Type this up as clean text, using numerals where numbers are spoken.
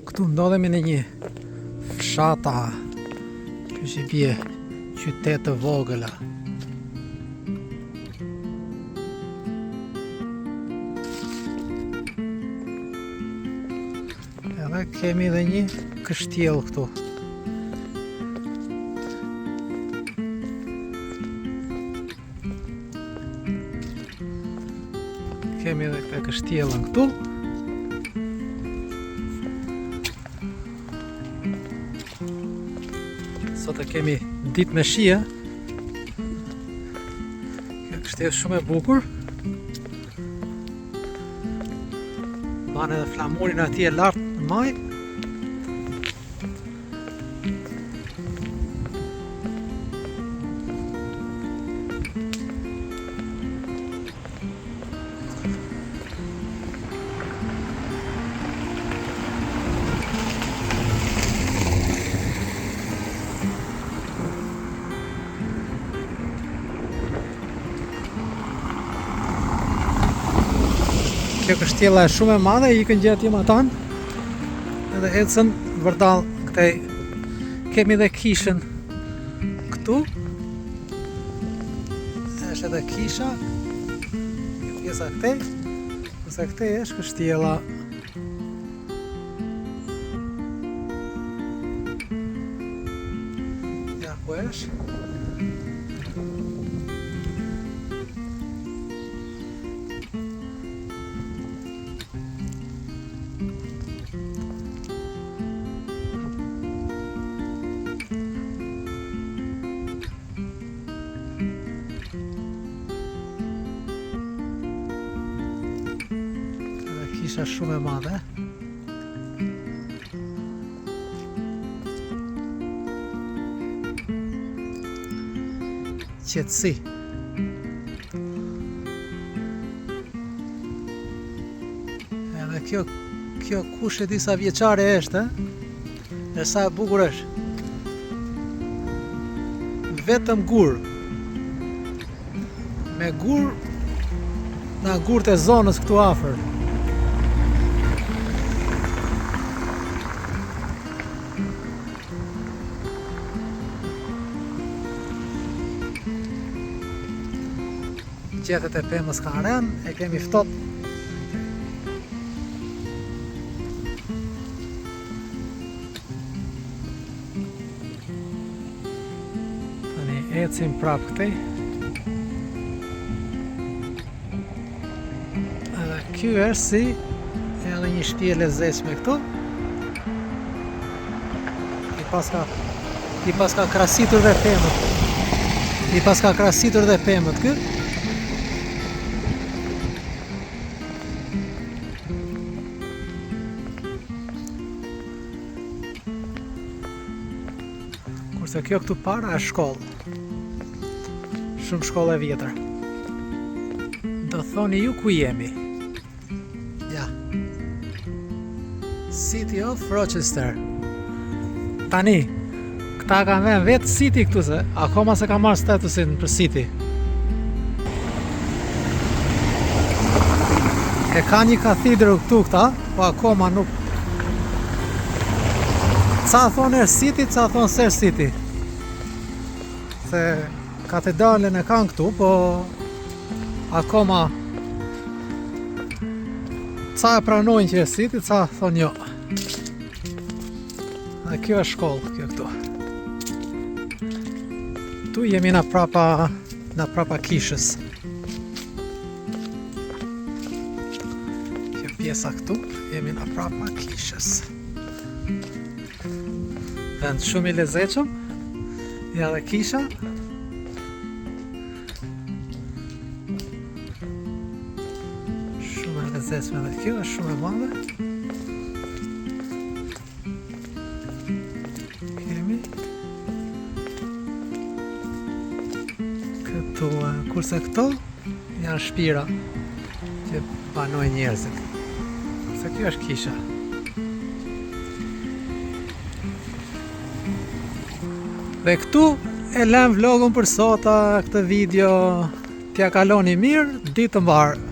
Këtu ndodhemi në një fshata, që që bje qytet të vogël. Edhe kemi edhe një kështjell këtu. Kemi edhe këtë kështjellën këtu. Sot e kemi ditë me shije. Kjo kështjellë shumë e bukur. Banë edhe flamurin atje lartë në maj. Kjo kështjella e shumë e madhe, ikën gjatë atan. Edhe ecën vërdall këtej. Kemi edhe kishën këtu. Është edhe kisha. Pjesa këtej. Kurse këtej është kështjella. Ja ku është. Kisha shumë e madhe. Qetësi. Edhe kjo kush e di sa vjeçare është, e sa e bukur është. Vetëm gur. Me gur nga gurët e zonës këtu afër. Gjethet e pemës ka ren, e kemi ftot. Tani ecim prap këtej. Edhe ky është si edhe një shtëpi e lezetshme këtu. I paska krasitur dhe pemët. Ky. Kurse kjo këtu para është shkollë. Shumë shkollë e vjetër. Do thoni ju ku jemi. Ja. City of Rochester. Tani, këta kanë vënë vetë City këtu se akoma se ka marrë statusin për City. E ka një kathedrë këtu këta, po akoma nuk. Ca thonë është City, ca thonë se është City. Se katedralen e kanë këtu, po akoma ca e pranojnë që është City, ca thonë jo. Dhe kjo është shkollë, kjo këtu. Tu jemi na prapa kishës. Kjo pjesa këtu, jemi na prapa kishës. Vend shumë i lezetshëm. Ja dhe kisha. Shumë e lezetshme dhe kjo është shumë e madhe. Kemi këtu, kurse këto janë shtëpira që banojnë njerëzit. Kurse kjo është kisha. Dhe këtu e lëm vlogun për sot, këtë video t'ja kaloni mirë, ditë të mbarë.